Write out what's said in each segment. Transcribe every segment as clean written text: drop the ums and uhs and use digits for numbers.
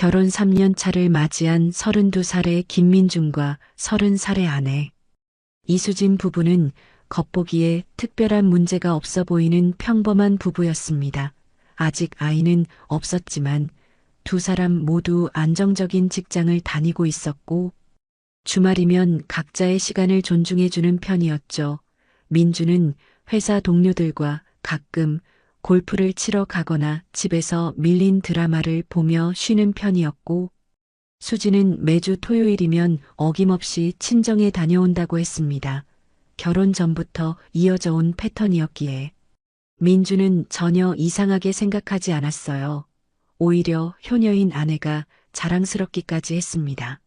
결혼 3년 차를 맞이한 32살의 김민중과 30살의 아내 이수진 부부는 겉보기에 특별한 문제가 없어 보이는 평범한 부부였습니다. 아직 아이는 없었지만 두 사람 모두 안정적인 직장을 다니고 있었고 주말이면 각자의 시간을 존중해주는 편이었죠. 민주는 회사 동료들과 가끔 골프를 치러 가거나 집에서 밀린 드라마를 보며 쉬는 편이었고 수지는 매주 토요일이면 어김없이 친정에 다녀온다고 했습니다. 결혼 전부터 이어져 온 패턴이었기에 민주는 전혀 이상하게 생각하지 않았어요. 오히려 효녀인 아내가 자랑스럽기까지 했습니다.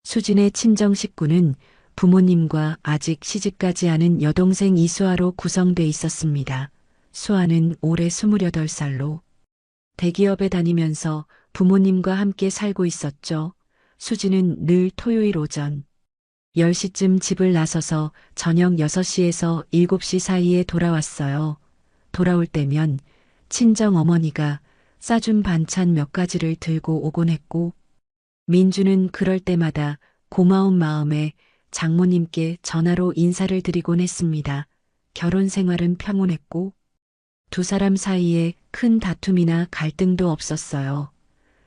수진의 친정 식구는 부모님과 아직 시집가지 않은 여동생 이수아로 구성돼 있었습니다. 수아는 올해 28살로 대기업에 다니면서 부모님과 함께 살고 있었죠. 수진은 늘 토요일 오전 10시쯤 집을 나서서 저녁 6시에서 7시 사이에 돌아왔어요. 돌아올 때면 친정 어머니가 싸준 반찬 몇 가지를 들고 오곤 했고 민주는 그럴 때마다 고마운 마음에 장모님께 전화로 인사를 드리곤 했습니다. 결혼 생활은 평온했고 두 사람 사이에 큰 다툼이나 갈등도 없었어요.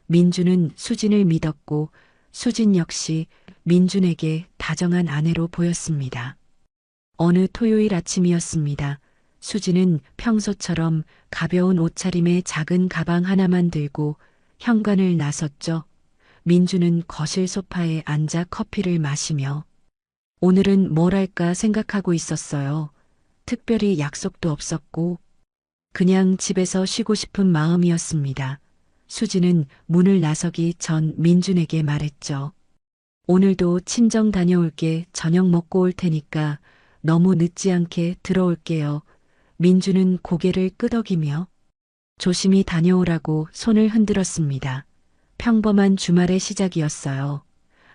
민주는 수진을 믿었고 수진 역시 민준에게 다정한 아내로 보였습니다. 어느 토요일 아침이었습니다. 수진은 평소처럼 가벼운 옷차림에 작은 가방 하나만 들고 현관을 나섰죠. 민주는 거실 소파에 앉아 커피를 마시며 오늘은 뭘 할까 생각하고 있었어요. 특별히 약속도 없었고 그냥 집에서 쉬고 싶은 마음이었습니다. 수지는 문을 나서기 전 민준에게 말했죠. 오늘도 친정 다녀올게. 저녁 먹고 올 테니까 너무 늦지 않게 들어올게요. 민준은 고개를 끄덕이며 조심히 다녀오라고 손을 흔들었습니다. 평범한 주말의 시작이었어요.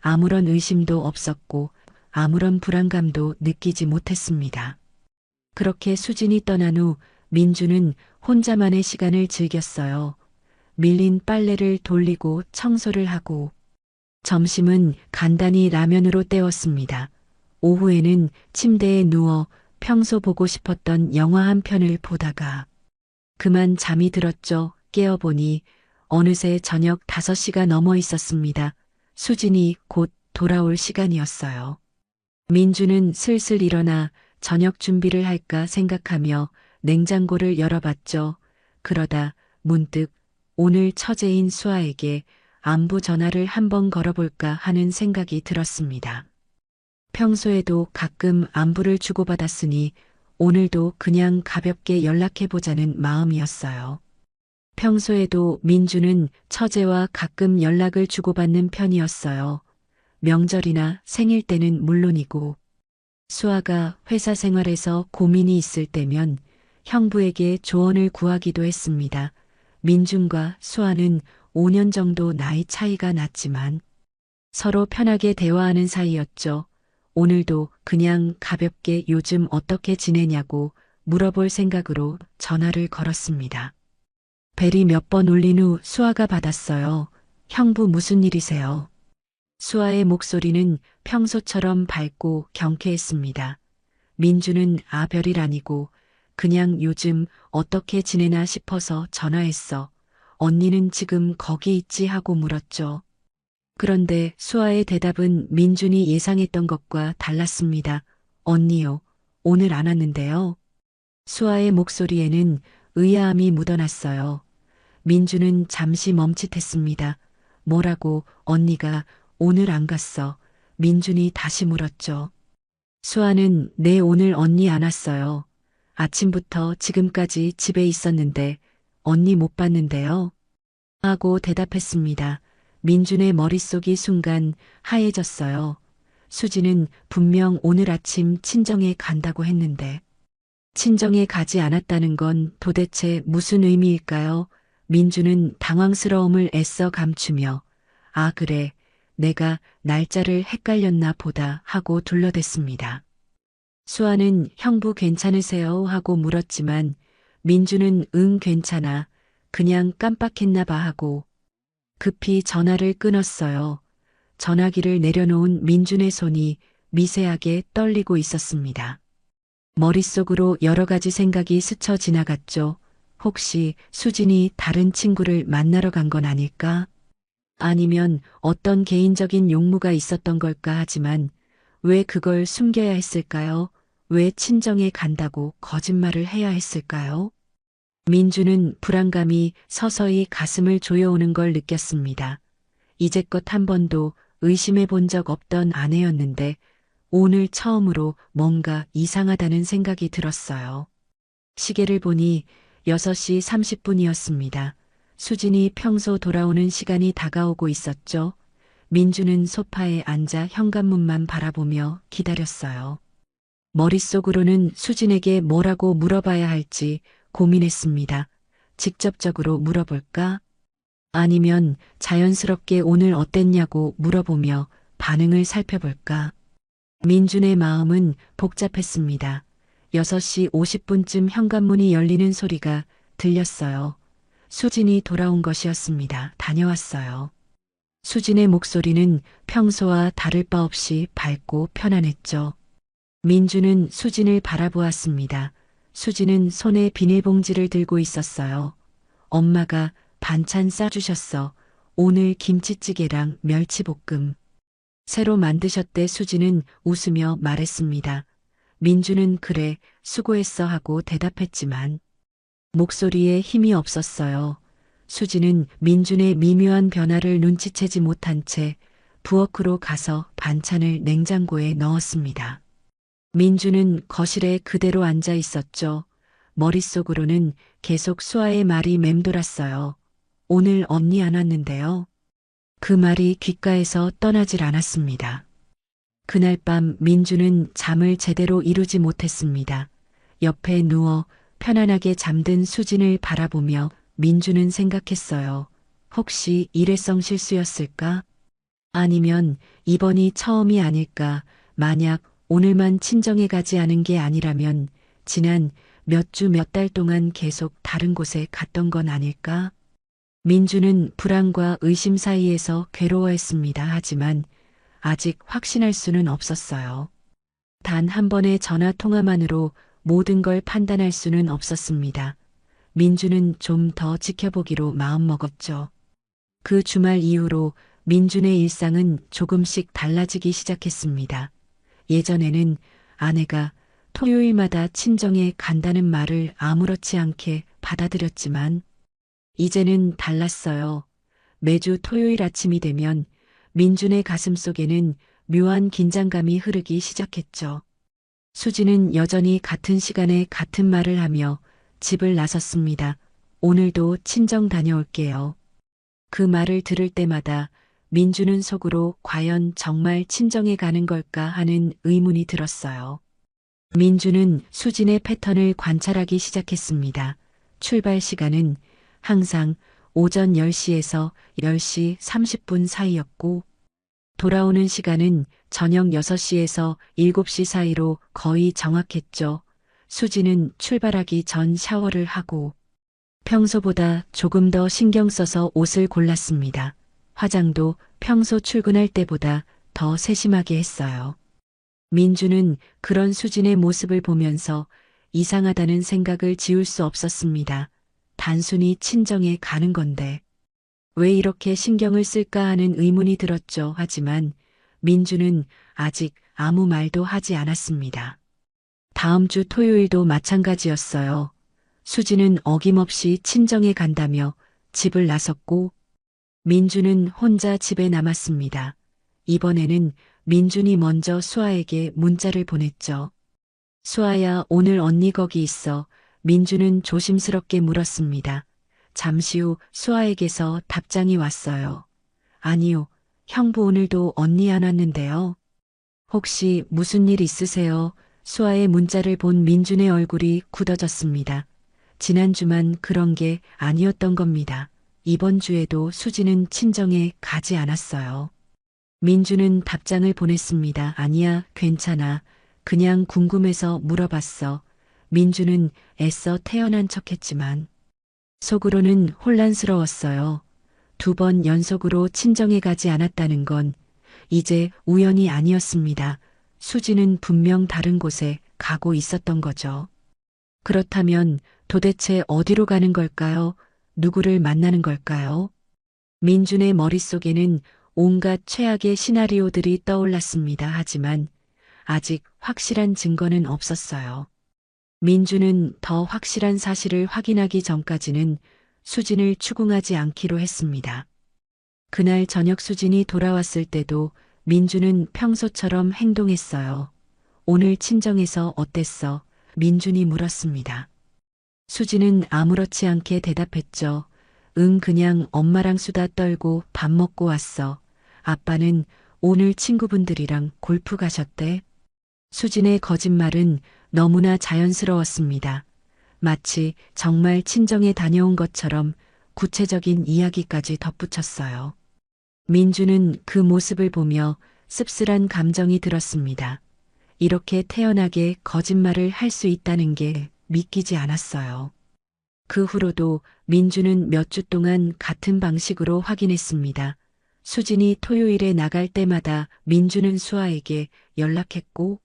아무런 의심도 없었고 아무런 불안감도 느끼지 못했습니다. 그렇게 수진이 떠난 후 민주는 혼자만의 시간을 즐겼어요. 밀린 빨래를 돌리고 청소를 하고 점심은 간단히 라면으로 때웠습니다. 오후에는 침대에 누워 평소 보고 싶었던 영화 한 편을 보다가 그만 잠이 들었죠. 깨어보니 어느새 저녁 5시가 넘어 있었습니다. 수진이 곧 돌아올 시간이었어요. 민주는 슬슬 일어나 저녁 준비를 할까 생각하며 냉장고를 열어봤죠. 그러다 문득 오늘 처제인 수아에게 안부 전화를 한번 걸어볼까 하는 생각이 들었습니다. 평소에도 가끔 안부를 주고받았으니 오늘도 그냥 가볍게 연락해보자는 마음이었어요. 평소에도 민주는 처제와 가끔 연락을 주고받는 편이었어요. 명절이나 생일 때는 물론이고 수아가 회사 생활에서 고민이 있을 때면 형부에게 조언을 구하기도 했습니다. 민준과 수아는 5년 정도 나이 차이가 났지만 서로 편하게 대화하는 사이였죠. 오늘도 그냥 가볍게 요즘 어떻게 지내냐고 물어볼 생각으로 전화를 걸었습니다. 벨이 몇 번 울린 후 수아가 받았어요. 형부 무슨 일이세요? 수아의 목소리는 평소처럼 밝고 경쾌했습니다. 민주는 별일 아니고 그냥 요즘 어떻게 지내나 싶어서 전화했어. 언니는 지금 거기 있지 하고 물었죠. 그런데 수아의 대답은 민준이 예상했던 것과 달랐습니다. 언니요, 오늘 안 왔는데요. 수아의 목소리에는 의아함이 묻어났어요. 민주는 잠시 멈칫했습니다. 뭐라고 언니가 오늘 안 갔어? 민준이 다시 물었죠. 수아는 네, 오늘 언니 안 왔어요. 아침부터 지금까지 집에 있었는데 언니 못 봤는데요. 하고 대답했습니다. 민준의 머릿속이 순간 하얘졌어요. 수지는 분명 오늘 아침 친정에 간다고 했는데 친정에 가지 않았다는 건 도대체 무슨 의미일까요? 민주는 당황스러움을 애써 감추며 아 그래 내가 날짜를 헷갈렸나 보다 하고 둘러댔습니다. 수아는 형부 괜찮으세요? 하고 물었지만 민주는 응 괜찮아 그냥 깜빡했나 봐 하고 급히 전화를 끊었어요. 전화기를 내려놓은 민준의 손이 미세하게 떨리고 있었습니다. 머릿속으로 여러 가지 생각이 스쳐 지나갔죠. 혹시 수진이 다른 친구를 만나러 간 건 아닐까? 아니면 어떤 개인적인 용무가 있었던 걸까 하지만 왜 그걸 숨겨야 했을까요? 왜 친정에 간다고 거짓말을 해야 했을까요? 민주는 불안감이 서서히 가슴을 조여오는 걸 느꼈습니다. 이제껏 한 번도 의심해 본 적 없던 아내였는데 오늘 처음으로 뭔가 이상하다는 생각이 들었어요. 시계를 보니 6시 30분이었습니다. 수진이 평소 돌아오는 시간이 다가오고 있었죠. 민주는 소파에 앉아 현관문만 바라보며 기다렸어요. 머릿속으로는 수진에게 뭐라고 물어봐야 할지 고민했습니다. 직접적으로 물어볼까? 아니면 자연스럽게 오늘 어땠냐고 물어보며 반응을 살펴볼까? 민준의 마음은 복잡했습니다. 6시 50분쯤 현관문이 열리는 소리가 들렸어요. 수진이 돌아온 것이었습니다. 다녀왔어요. 수진의 목소리는 평소와 다를 바 없이 밝고 편안했죠. 민주는 수진을 바라보았습니다. 수진은 손에 비닐봉지를 들고 있었어요. 엄마가 반찬 싸주셨어. 오늘 김치찌개랑 멸치볶음. 새로 만드셨대. 수진은 웃으며 말했습니다. 민주는 그래, 수고했어 하고 대답했지만 목소리에 힘이 없었어요. 수진은 민준의 미묘한 변화를 눈치채지 못한 채 부엌으로 가서 반찬을 냉장고에 넣었습니다. 민주는 거실에 그대로 앉아 있었죠. 머릿속으로는 계속 수아의 말이 맴돌았어요. 오늘 언니 안 왔는데요. 그 말이 귓가에서 떠나질 않았습니다. 그날 밤 민주는 잠을 제대로 이루지 못했습니다. 옆에 누워 편안하게 잠든 수진을 바라보며 민주는 생각했어요. 혹시 일회성 실수였을까? 아니면 이번이 처음이 아닐까? 만약 오늘만 친정에 가지 않은 게 아니라면 지난 몇 주 몇 달 동안 계속 다른 곳에 갔던 건 아닐까? 민주는 불안과 의심 사이에서 괴로워했습니다. 하지만 아직 확신할 수는 없었어요. 단 한 번의 전화 통화만으로 모든 걸 판단할 수는 없었습니다. 민주는 좀 더 지켜보기로 마음먹었죠. 그 주말 이후로 민준의 일상은 조금씩 달라지기 시작했습니다. 예전에는 아내가 토요일마다 친정에 간다는 말을 아무렇지 않게 받아들였지만 이제는 달랐어요. 매주 토요일 아침이 되면 민준의 가슴 속에는 묘한 긴장감이 흐르기 시작했죠. 수지는 여전히 같은 시간에 같은 말을 하며 집을 나섰습니다. 오늘도 친정 다녀올게요. 그 말을 들을 때마다 민주는 속으로 과연 정말 친정에 가는 걸까 하는 의문이 들었어요. 민주는 수진의 패턴을 관찰하기 시작했습니다. 출발 시간은 항상 오전 10시에서 10시 30분 사이였고 돌아오는 시간은 저녁 6시에서 7시 사이로 거의 정확했죠. 수지는 출발하기 전 샤워를 하고 평소보다 조금 더 신경 써서 옷을 골랐습니다. 화장도 평소 출근할 때보다 더 세심하게 했어요. 민주는 그런 수진의 모습을 보면서 이상하다는 생각을 지울 수 없었습니다. 단순히 친정에 가는 건데 왜 이렇게 신경을 쓸까 하는 의문이 들었죠. 하지만 민주는 아직 아무 말도 하지 않았습니다. 다음 주 토요일도 마찬가지였어요. 수지는 어김없이 친정에 간다며 집을 나섰고 민주는 혼자 집에 남았습니다. 이번에는 민준이 먼저 수아에게 문자를 보냈죠. 수아야, 오늘 언니 거기 있어. 민주는 조심스럽게 물었습니다. 잠시 후 수아에게서 답장이 왔어요. 아니요, 형부 오늘도 언니 안 왔는데요. 혹시 무슨 일 있으세요? 수아의 문자를 본 민준의 얼굴이 굳어졌습니다. 지난주만 그런 게 아니었던 겁니다. 이번 주에도 수지는 친정에 가지 않았어요. 민주는 답장을 보냈습니다. 아니야, 괜찮아. 그냥 궁금해서 물어봤어. 민주는 애써 태연한 척했지만 속으로는 혼란스러웠어요. 2번 연속으로 친정에 가지 않았다는 건 이제 우연이 아니었습니다. 수지는 분명 다른 곳에 가고 있었던 거죠. 그렇다면 도대체 어디로 가는 걸까요? 누구를 만나는 걸까요? 민준의 머릿속에는 온갖 최악의 시나리오들이 떠올랐습니다. 하지만 아직 확실한 증거는 없었어요. 민준은 더 확실한 사실을 확인하기 전까지는 수진을 추궁하지 않기로 했습니다. 그날 저녁 수진이 돌아왔을 때도 민준은 평소처럼 행동했어요. 오늘 친정에서 어땠어? 민준이 물었습니다. 수진은 아무렇지 않게 대답했죠. 응, 그냥 엄마랑 수다 떨고 밥 먹고 왔어. 아빠는 오늘 친구분들이랑 골프 가셨대. 수진의 거짓말은 너무나 자연스러웠습니다. 마치 정말 친정에 다녀온 것처럼 구체적인 이야기까지 덧붙였어요. 민주는 그 모습을 보며 씁쓸한 감정이 들었습니다. 이렇게 태연하게 거짓말을 할 수 있다는 게 믿기지 않았어요. 그 후로도 민주는 몇 주 동안 같은 방식으로 확인했습니다. 수진이 토요일에 나갈 때마다 민주는 수아에게 연락했고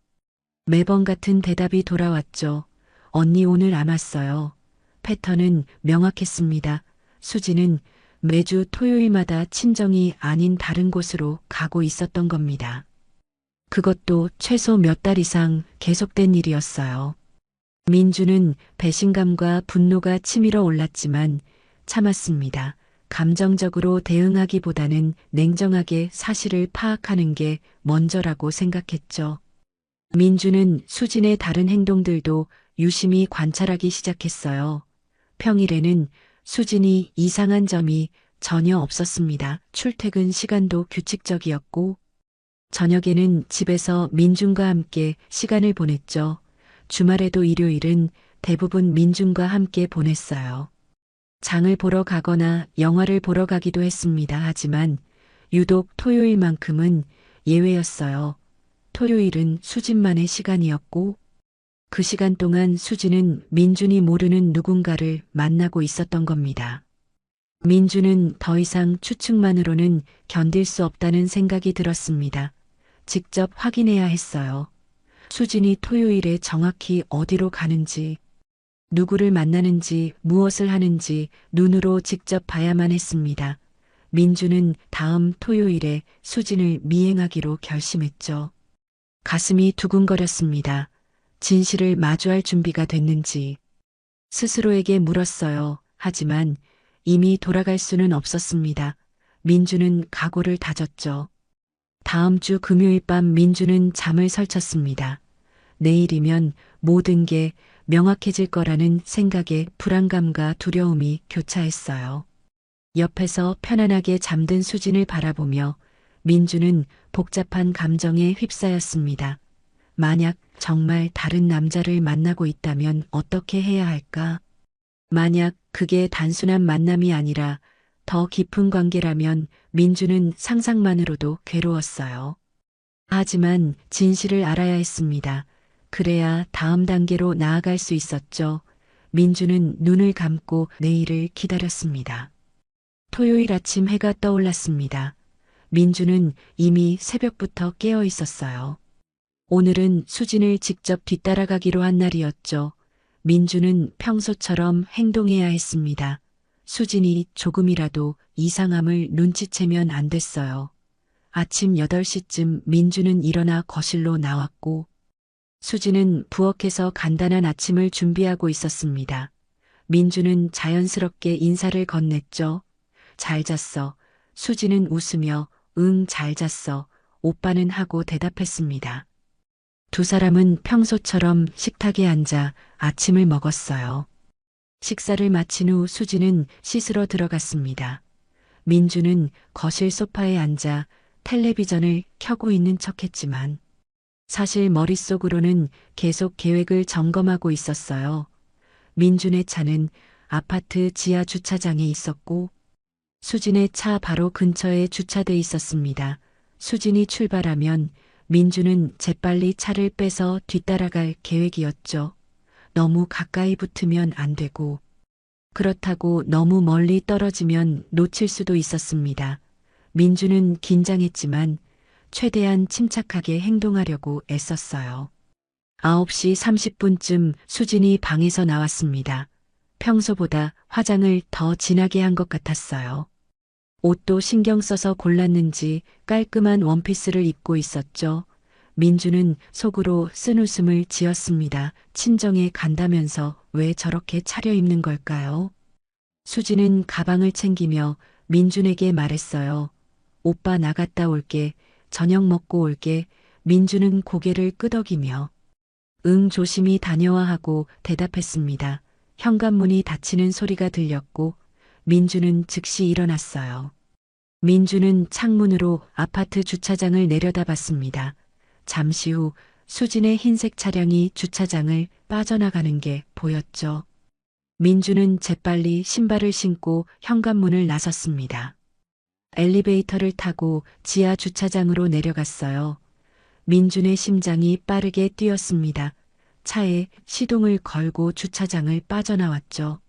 매번 같은 대답이 돌아왔죠. 언니 오늘 안 왔어요. 패턴은 명확했습니다. 수진은 매주 토요일마다 친정이 아닌 다른 곳으로 가고 있었던 겁니다. 그것도 최소 몇 달 이상 계속된 일이었어요. 민주는 배신감과 분노가 치밀어 올랐지만 참았습니다. 감정적으로 대응하기보다는 냉정하게 사실을 파악하는 게 먼저라고 생각했죠. 민주는 수진의 다른 행동들도 유심히 관찰하기 시작했어요. 평일에는 수진이 이상한 점이 전혀 없었습니다. 출퇴근 시간도 규칙적이었고, 저녁에는 집에서 민준과 함께 시간을 보냈죠. 주말에도 일요일은 대부분 민준과 함께 보냈어요. 장을 보러 가거나 영화를 보러 가기도 했습니다. 하지만 유독 토요일만큼은 예외였어요. 토요일은 수진만의 시간이었고 그 시간 동안 수진은 민준이 모르는 누군가를 만나고 있었던 겁니다. 민준은 더 이상 추측만으로는 견딜 수 없다는 생각이 들었습니다. 직접 확인해야 했어요. 수진이 토요일에 정확히 어디로 가는지, 누구를 만나는지, 무엇을 하는지 눈으로 직접 봐야만 했습니다. 민준은 다음 토요일에 수진을 미행하기로 결심했죠. 가슴이 두근거렸습니다. 진실을 마주할 준비가 됐는지 스스로에게 물었어요. 하지만 이미 돌아갈 수는 없었습니다. 민주는 각오를 다졌죠. 다음 주 금요일 밤 민주는 잠을 설쳤습니다. 내일이면 모든 게 명확해질 거라는 생각에 불안감과 두려움이 교차했어요. 옆에서 편안하게 잠든 수진을 바라보며 민주는 복잡한 감정에 휩싸였습니다. 만약 정말 다른 남자를 만나고 있다면 어떻게 해야 할까? 만약 그게 단순한 만남이 아니라 더 깊은 관계라면 민주는 상상만으로도 괴로웠어요. 하지만 진실을 알아야 했습니다. 그래야 다음 단계로 나아갈 수 있었죠. 민주는 눈을 감고 내일을 기다렸습니다. 토요일 아침 해가 떠올랐습니다. 민주는 이미 새벽부터 깨어 있었어요. 오늘은 수진을 직접 뒤따라가기로 한 날이었죠. 민주는 평소처럼 행동해야 했습니다. 수진이 조금이라도 이상함을 눈치채면 안 됐어요. 아침 8시쯤 민주는 일어나 거실로 나왔고 수진은 부엌에서 간단한 아침을 준비하고 있었습니다. 민주는 자연스럽게 인사를 건넸죠. 잘 잤어. 수진은 웃으며 응, 잘 잤어. 오빠는 하고 대답했습니다. 두 사람은 평소처럼 식탁에 앉아 아침을 먹었어요. 식사를 마친 후 수진은 씻으러 들어갔습니다. 민주는 거실 소파에 앉아 텔레비전을 켜고 있는 척했지만 사실 머릿속으로는 계속 계획을 점검하고 있었어요. 민준의 차는 아파트 지하 주차장에 있었고 수진의 차 바로 근처에 주차돼 있었습니다. 수진이 출발하면 민주는 재빨리 차를 빼서 뒤따라갈 계획이었죠. 너무 가까이 붙으면 안 되고 그렇다고 너무 멀리 떨어지면 놓칠 수도 있었습니다. 민주는 긴장했지만 최대한 침착하게 행동하려고 애썼어요. 9시 30분쯤 수진이 방에서 나왔습니다. 평소보다 화장을 더 진하게 한 것 같았어요. 옷도 신경 써서 골랐는지 깔끔한 원피스를 입고 있었죠. 민주는 속으로 쓴웃음을 지었습니다. 친정에 간다면서 왜 저렇게 차려입는 걸까요? 수지는 가방을 챙기며 민준에게 말했어요. 오빠 나갔다 올게. 저녁 먹고 올게. 민주는 고개를 끄덕이며 응 조심히 다녀와 하고 대답했습니다. 현관문이 닫히는 소리가 들렸고 민주는 즉시 일어났어요. 민주는 창문으로 아파트 주차장을 내려다봤습니다. 잠시 후 수진의 흰색 차량이 주차장을 빠져나가는 게 보였죠. 민주는 재빨리 신발을 신고 현관문을 나섰습니다. 엘리베이터를 타고 지하 주차장으로 내려갔어요. 민준의 심장이 빠르게 뛰었습니다. 차에 시동을 걸고 주차장을 빠져나왔죠.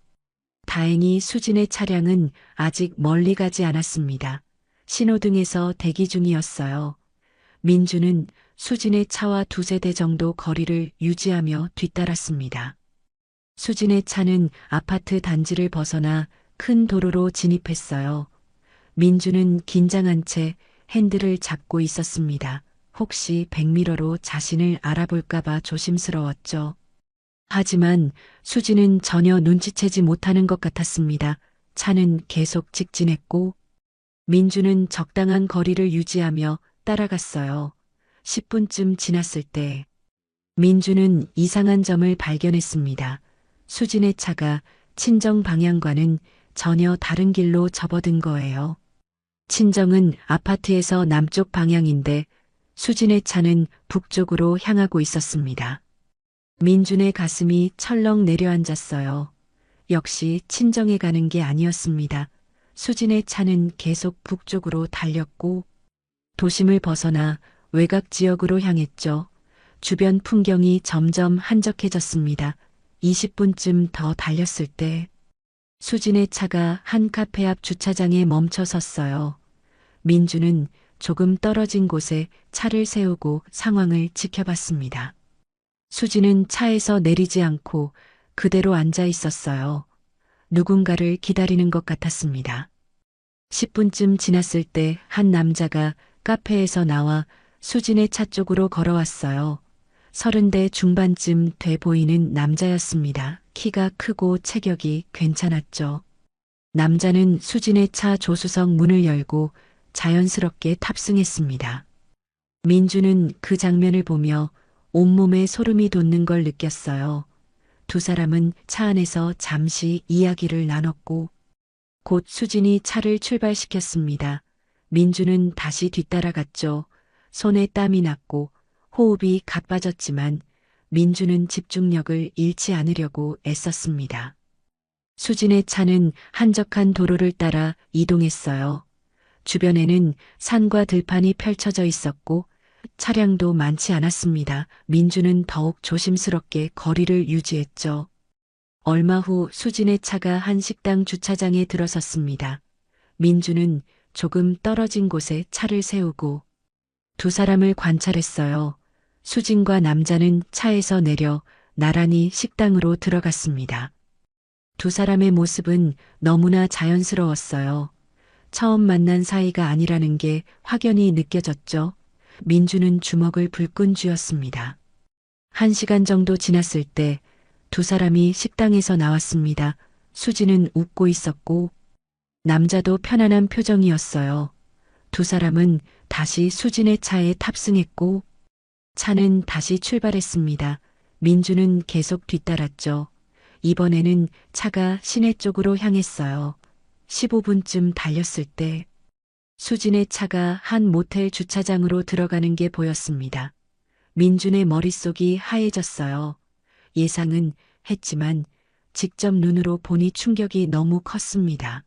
다행히 수진의 차량은 아직 멀리 가지 않았습니다. 신호등에서 대기 중이었어요. 민주는 수진의 차와 두세 대 정도 거리를 유지하며 뒤따랐습니다. 수진의 차는 아파트 단지를 벗어나 큰 도로로 진입했어요. 민주는 긴장한 채 핸들을 잡고 있었습니다. 혹시 백미러로 자신을 알아볼까봐 조심스러웠죠. 하지만 수지는 전혀 눈치채지 못하는 것 같았습니다. 차는 계속 직진했고 민주는 적당한 거리를 유지하며 따라갔어요. 10분쯤 지났을 때 민주는 이상한 점을 발견했습니다. 수진의 차가 친정 방향과는 전혀 다른 길로 접어든 거예요. 친정은 아파트에서 남쪽 방향인데 수진의 차는 북쪽으로 향하고 있었습니다. 민준의 가슴이 철렁 내려앉았어요. 역시 친정에 가는 게 아니었습니다. 수진의 차는 계속 북쪽으로 달렸고 도심을 벗어나 외곽 지역으로 향했죠. 주변 풍경이 점점 한적해졌습니다. 20분쯤 더 달렸을 때 수진의 차가 한 카페 앞 주차장에 멈춰 섰어요. 민주는 조금 떨어진 곳에 차를 세우고 상황을 지켜봤습니다. 수진은 차에서 내리지 않고 그대로 앉아 있었어요. 누군가를 기다리는 것 같았습니다. 10분쯤 지났을 때 한 남자가 카페에서 나와 수진의 차 쪽으로 걸어왔어요. 30대 중반쯤 돼 보이는 남자였습니다. 키가 크고 체격이 괜찮았죠. 남자는 수진의 차 조수석 문을 열고 자연스럽게 탑승했습니다. 민주는 그 장면을 보며 온몸에 소름이 돋는 걸 느꼈어요. 두 사람은 차 안에서 잠시 이야기를 나눴고 곧 수진이 차를 출발시켰습니다. 민주는 다시 뒤따라갔죠. 손에 땀이 났고 호흡이 가빠졌지만 민주는 집중력을 잃지 않으려고 애썼습니다. 수진의 차는 한적한 도로를 따라 이동했어요. 주변에는 산과 들판이 펼쳐져 있었고 차량도 많지 않았습니다. 민주는 더욱 조심스럽게 거리를 유지했죠. 얼마 후 수진의 차가 한 식당 주차장에 들어섰습니다. 민주는 조금 떨어진 곳에 차를 세우고 두 사람을 관찰했어요. 수진과 남자는 차에서 내려 나란히 식당으로 들어갔습니다. 두 사람의 모습은 너무나 자연스러웠어요. 처음 만난 사이가 아니라는 게 확연히 느껴졌죠. 민주는 주먹을 불끈 쥐었습니다. 1시간 정도 지났을 때 두 사람이 식당에서 나왔습니다. 수지는 웃고 있었고 남자도 편안한 표정이었어요. 두 사람은 다시 수진의 차에 탑승했고 차는 다시 출발했습니다. 민주는 계속 뒤따랐죠. 이번에는 차가 시내 쪽으로 향했어요. 15분쯤 달렸을 때 수진의 차가 한 모텔 주차장으로 들어가는 게 보였습니다. 민준의 머릿속이 하얘졌어요. 예상은 했지만 직접 눈으로 보니 충격이 너무 컸습니다.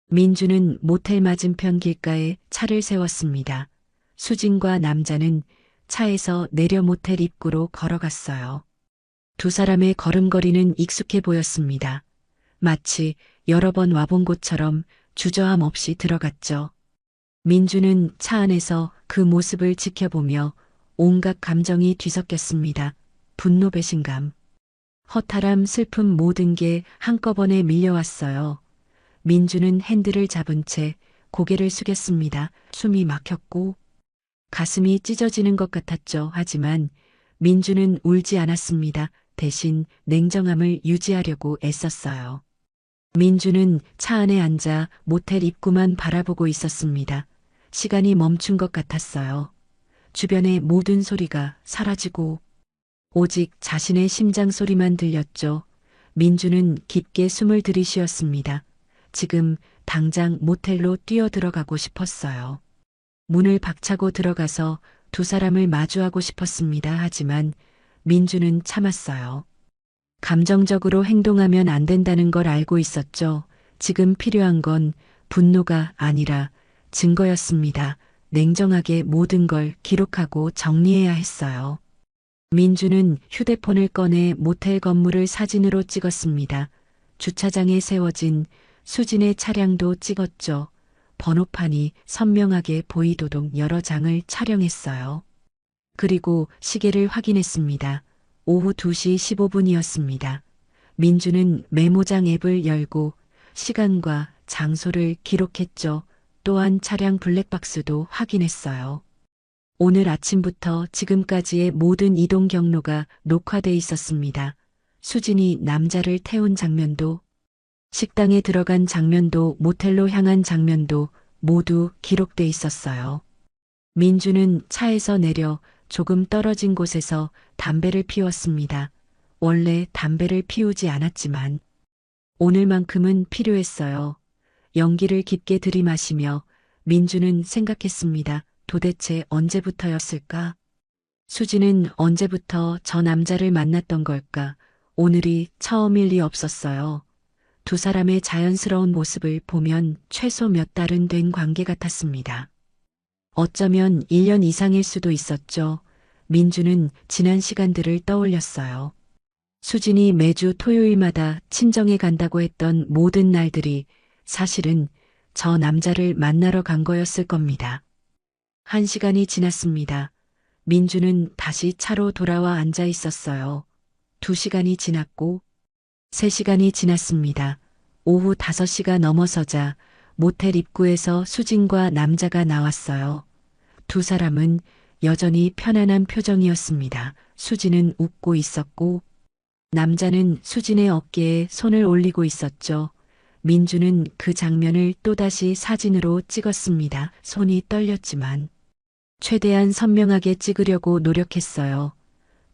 민주는 모텔 맞은편 길가에 차를 세웠습니다. 수진과 남자는 차에서 내려 모텔 입구로 걸어갔어요. 두 사람의 걸음걸이는 익숙해 보였습니다. 마치 여러 번 와본 곳처럼 주저함 없이 들어갔죠. 민주는 차 안에서 그 모습을 지켜보며 온갖 감정이 뒤섞였습니다. 분노, 배신감, 허탈함, 슬픔, 모든 게 한꺼번에 밀려왔어요. 민주는 핸들을 잡은 채 고개를 숙였습니다. 숨이 막혔고 가슴이 찢어지는 것 같았죠. 하지만 민주는 울지 않았습니다. 대신 냉정함을 유지하려고 애썼어요. 민주는 차 안에 앉아 모텔 입구만 바라보고 있었습니다. 시간이 멈춘 것 같았어요. 주변의 모든 소리가 사라지고 오직 자신의 심장 소리만 들렸죠. 민주는 깊게 숨을 들이쉬었습니다. 지금 당장 모텔로 뛰어들어가고 싶었어요. 문을 박차고 들어가서 두 사람을 마주하고 싶었습니다. 하지만 민주는 참았어요. 감정적으로 행동하면 안 된다는 걸 알고 있었죠. 지금 필요한 건 분노가 아니라 증거였습니다. 냉정하게 모든 걸 기록하고 정리해야 했어요. 민주는 휴대폰을 꺼내 모텔 건물을 사진으로 찍었습니다. 주차장에 세워진 수진의 차량도 찍었죠. 번호판이 선명하게 보이도록 여러 장을 촬영했어요. 그리고 시계를 확인했습니다. 오후 2시 15분이었습니다. 민주는 메모장 앱을 열고 시간과 장소를 기록했죠. 또한 차량 블랙박스도 확인했어요. 오늘 아침부터 지금까지의 모든 이동 경로가 녹화돼 있었습니다. 수진이 남자를 태운 장면도, 식당에 들어간 장면도, 모텔로 향한 장면도 모두 기록돼 있었어요. 민주는 차에서 내려 조금 떨어진 곳에서 담배를 피웠습니다. 원래 담배를 피우지 않았지만 오늘만큼은 필요했어요. 연기를 깊게 들이마시며 민주는 생각했습니다. 도대체 언제부터였을까? 수지는 언제부터 저 남자를 만났던 걸까? 오늘이 처음일 리 없었어요. 두 사람의 자연스러운 모습을 보면 최소 몇 달은 된 관계 같았습니다. 어쩌면 1년 이상일 수도 있었죠. 민주는 지난 시간들을 떠올렸어요. 수진이 매주 토요일마다 친정에 간다고 했던 모든 날들이 사실은 저 남자를 만나러 간 거였을 겁니다. 1시간이 지났습니다. 민주는 다시 차로 돌아와 앉아 있었어요. 2시간이 지났고 3시간이 지났습니다. 오후 5시가 넘어서자 모텔 입구에서 수진과 남자가 나왔어요. 두 사람은 여전히 편안한 표정이었습니다. 수진은 웃고 있었고 남자는 수진의 어깨에 손을 올리고 있었죠. 민주는 그 장면을 또다시 사진으로 찍었습니다. 손이 떨렸지만 최대한 선명하게 찍으려고 노력했어요.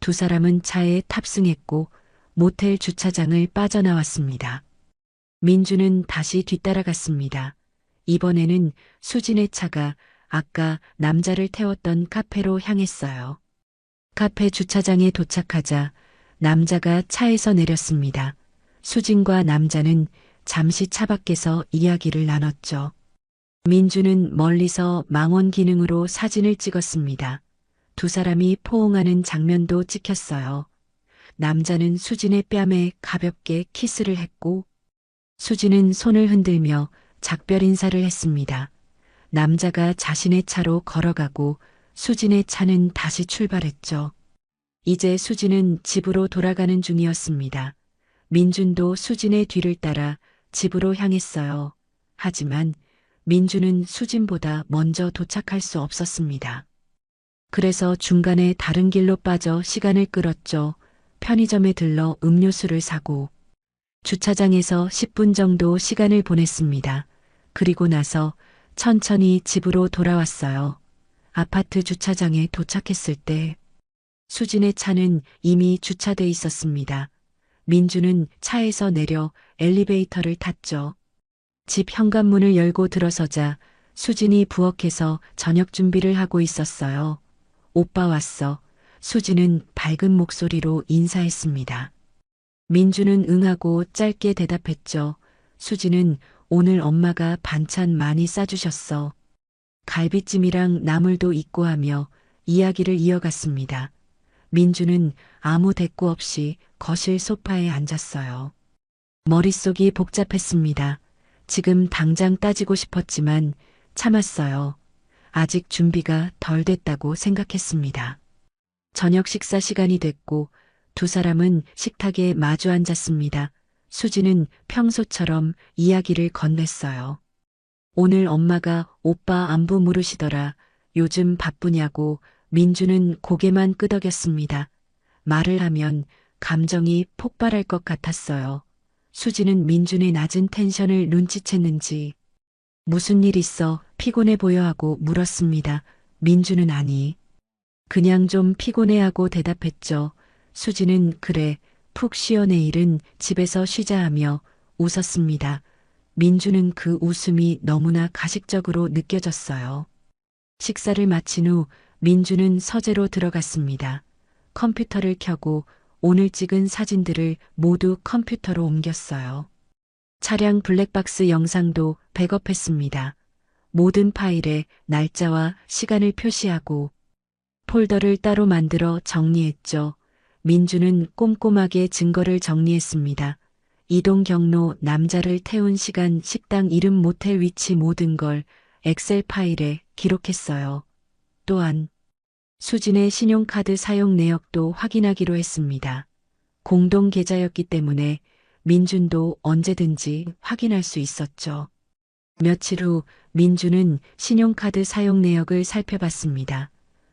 두 사람은 차에 탑승했고 모텔 주차장을 빠져나왔습니다. 민주는 다시 뒤따라갔습니다. 이번에는 수진의 차가 아까 남자를 태웠던 카페로 향했어요. 카페 주차장에 도착하자 남자가 차에서 내렸습니다. 수진과 남자는 잠시 차 밖에서 이야기를 나눴죠. 민주는 멀리서 망원 기능으로 사진을 찍었습니다. 두 사람이 포옹하는 장면도 찍혔어요. 남자는 수진의 뺨에 가볍게 키스를 했고 수진은 손을 흔들며 작별 인사를 했습니다. 남자가 자신의 차로 걸어가고 수진의 차는 다시 출발했죠. 이제 수진은 집으로 돌아가는 중이었습니다. 민준도 수진의 뒤를 따라 집으로 향했어요. 하지만 민주는 수진보다 먼저 도착할 수 없었습니다. 그래서 중간에 다른 길로 빠져 시간을 끌었죠. 편의점에 들러 음료수를 사고 주차장에서 10분 정도 시간을 보냈습니다. 그리고 나서 천천히 집으로 돌아왔어요. 아파트 주차장에 도착했을 때 수진의 차는 이미 주차돼 있었습니다. 민주는 차에서 내려 엘리베이터를 탔죠. 집 현관문을 열고 들어서자 수진이 부엌에서 저녁 준비를 하고 있었어요. 오빠 왔어. 수진은 밝은 목소리로 인사했습니다. 민주는 응하고 짧게 대답했죠. 수진은 오늘 엄마가 반찬 많이 싸주셨어. 갈비찜이랑 나물도 있고 하며 이야기를 이어갔습니다. 민주는 아무 대꾸 없이 거실 소파에 앉았어요. 머릿속이 복잡했습니다. 지금 당장 따지고 싶었지만 참았어요. 아직 준비가 덜 됐다고 생각했습니다. 저녁 식사 시간이 됐고 두 사람은 식탁에 마주 앉았습니다. 수지는 평소처럼 이야기를 건넸어요. 오늘 엄마가 오빠 안부 물으시더라. 요즘 바쁘냐고. 민주는 고개만 끄덕였습니다. 말을 하면 감정이 폭발할 것 같았어요. 수지는 민준의 낮은 텐션을 눈치챘는지 무슨 일 있어 피곤해 보여 하고 물었습니다. 민준은 아니. 그냥 좀 피곤해하고 대답했죠. 수지는 그래 푹 쉬어 내일은 집에서 쉬자 하며 웃었습니다. 민주는 그 웃음이 너무나 가식적으로 느껴졌어요. 식사를 마친 후 민주는 서재로 들어갔습니다. 컴퓨터를 켜고 오늘 찍은 사진들을 모두 컴퓨터로 옮겼어요. 차량 블랙박스 영상도 백업했습니다. 모든 파일에 날짜와 시간을 표시하고 폴더를 따로 만들어 정리했죠. 민주는 꼼꼼하게 증거를 정리했습니다. 이동 경로, 남자를 태운 시간, 식당 이름, 모텔 위치 모든 걸 엑셀 파일에 기록했어요. 또한 수진의 신용카드 사용 내역도 확인하기로 했습니다. 공동 계좌였기 때문에 민준도 언제든지 확인할 수 있었죠. 며칠 후 민준은 신용카드 사용 내역을 살펴봤습니다.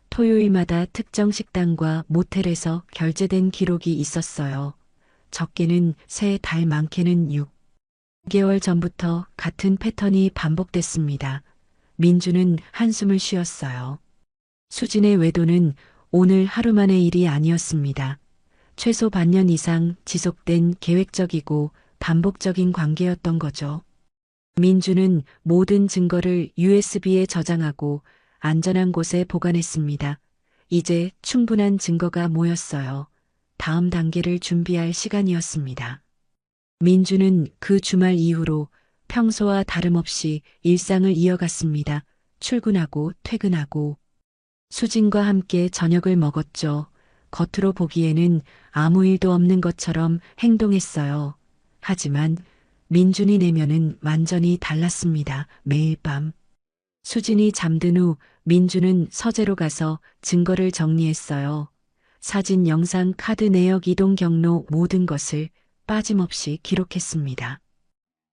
토요일마다 특정 식당과 모텔에서 결제된 기록이 있었어요. 적게는 3달, 많게는 6개월 전부터 같은 패턴이 반복됐습니다. 민주는 한숨을 쉬었어요. 수진의 외도는 오늘 하루 만의 일이 아니었습니다. 최소 반년 이상 지속된 계획적이고 반복적인 관계였던 거죠. 민주는 모든 증거를 USB에 저장하고 안전한 곳에 보관했습니다. 이제 충분한 증거가 모였어요. 다음 단계를 준비할 시간이었습니다. 민주는 그 주말 이후로 평소와 다름없이 일상을 이어갔습니다. 출근하고 퇴근하고 수진과 함께 저녁을 먹었죠. 겉으로 보기에는 아무 일도 없는 것처럼 행동했어요. 하지만 민준이 내면은 완전히 달랐습니다. 매일 밤 수진이 잠든 후 민주는 서재로 가서 증거를 정리했어요. 사진, 영상, 카드 내역, 이동 경로 모든 것을 빠짐없이 기록했습니다.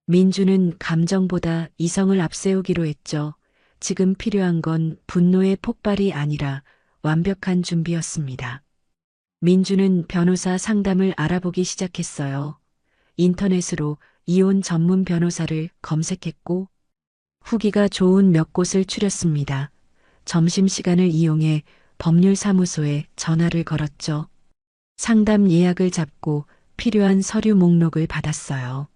민주는 감정보다 이성을 앞세우기로 했죠. 지금 필요한 건 분노의 폭발이 아니라 완벽한 준비였습니다. 민주는 변호사 상담을 알아보기 시작했어요. 인터넷으로 이혼 전문 변호사를 검색했고 후기가 좋은 몇 곳을 추렸습니다. 점심시간을 이용해 법률사무소에 전화를 걸었죠. 상담 예약을 잡고 필요한 서류 목록을 받았어요.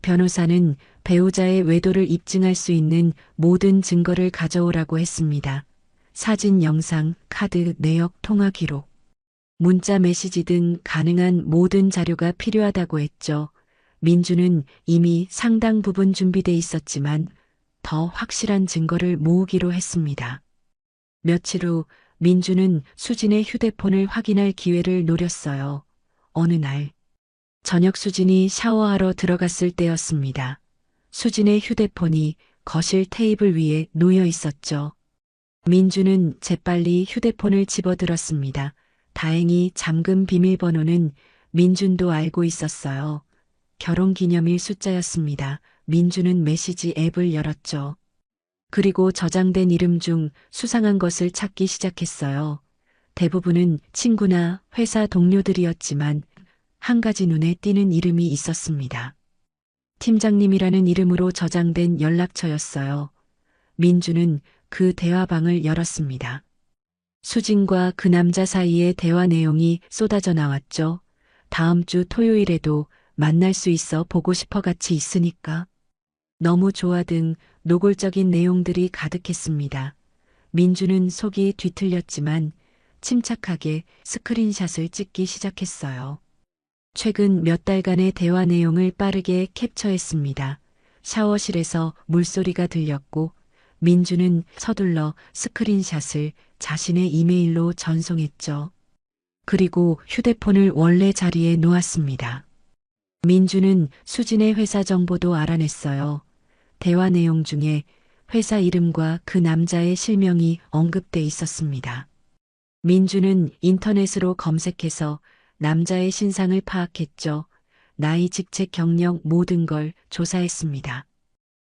변호사는 배우자의 외도를 입증할 수 있는 모든 증거를 가져오라고 했습니다. 사진, 영상, 카드, 내역, 통화 기록, 문자 메시지 등 가능한 모든 자료가 필요하다고 했죠. 민주는 이미 상당 부분 준비돼 있었지만 더 확실한 증거를 모으기로 했습니다. 며칠 후 민주는 수진의 휴대폰을 확인할 기회를 노렸어요. 어느 날 저녁 수진이 샤워하러 들어갔을 때였습니다. 수진의 휴대폰이 거실 테이블 위에 놓여 있었죠. 민주는 재빨리 휴대폰을 집어들었습니다. 다행히 잠금 비밀번호는 민준도 알고 있었어요. 결혼기념일 숫자였습니다. 민주는 메시지 앱을 열었죠. 그리고 저장된 이름 중 수상한 것을 찾기 시작했어요. 대부분은 친구나 회사 동료들이었지만 한 가지 눈에 띄는 이름이 있었습니다. 팀장님이라는 이름으로 저장된 연락처였어요. 민주는 그 대화방을 열었습니다. 수진과 그 남자 사이의 대화 내용이 쏟아져 나왔죠. 다음 주 토요일에도 만날 수 있어 보고 싶어 같이 있으니까. 너무 좋아 등 노골적인 내용들이 가득했습니다. 민주는 속이 뒤틀렸지만 침착하게 스크린샷을 찍기 시작했어요. 최근 몇 달간의 대화 내용을 빠르게 캡처했습니다. 샤워실에서 물소리가 들렸고 민주는 서둘러 스크린샷을 자신의 이메일로 전송했죠. 그리고 휴대폰을 원래 자리에 놓았습니다. 민주는 수진의 회사 정보도 알아냈어요. 대화 내용 중에 회사 이름과 그 남자의 실명이 언급돼 있었습니다. 민주는 인터넷으로 검색해서 남자의 신상을 파악했죠. 나이, 직책, 경력 모든 걸 조사했습니다.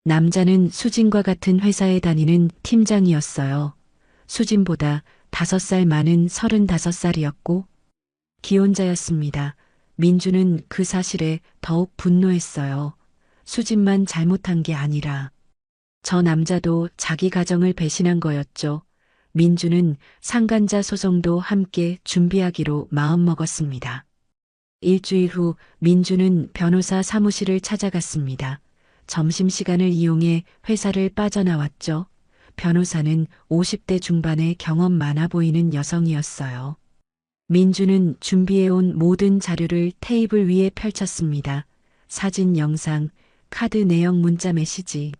남자는 수진과 같은 회사에 다니는 팀장이었어요. 수진보다 5살 많은 35살이었고 기혼자였습니다. 민주는 그 사실에 더욱 분노했어요. 수진만 잘못한 게 아니라 저 남자도 자기 가정을 배신한 거였죠. 민주는 상간자 소송도 함께 준비하기로 마음먹었습니다. 일주일 후 민주는 변호사 사무실을 찾아갔습니다. 점심시간을 이용해 회사를 빠져나왔죠. 변호사는 50대 중반의 경험 많아 보이는 여성이었어요. 민주는 준비해온 모든 자료를 테이블 위에 펼쳤습니다. 사진, 영상, 카드 내역, 문자, 메시지,